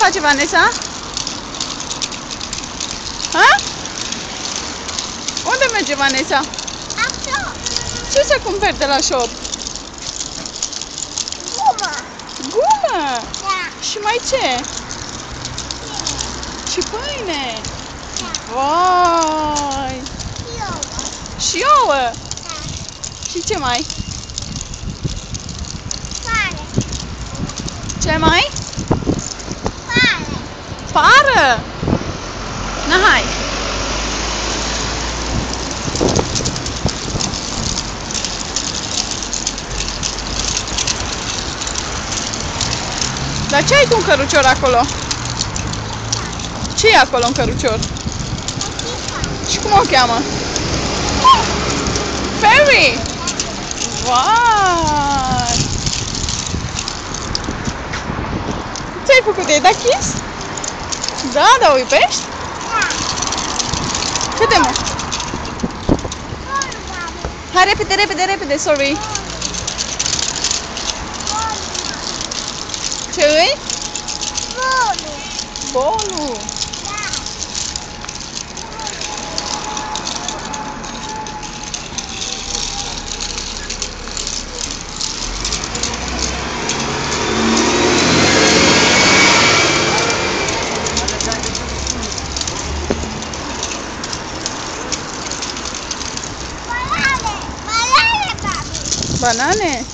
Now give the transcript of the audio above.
face Vanessa? Ha? Unde merge Vanessa? Acolo. Ce să cumperi de la shop? Gumă. Gumă? Da. Și mai ce? Și pâine? Da. Vai! Și ouă. Și ouă? Da. Și ce mai? Pare. Ce mai? Pare. Pară? Na, hai! Dar ce ai tu în cărucior acolo? Ce e acolo în cărucior? Și cum o cheamă? Fairy! Vai! Ce ai făcut? I-ai dat kiss? Da, da, o iubești? Da. Câte mă? Bun, mami. Hai, repede, repede, repede, sorry! Ce îi? Bun. Bolul! Da. Banane. Banane, mami. Banane?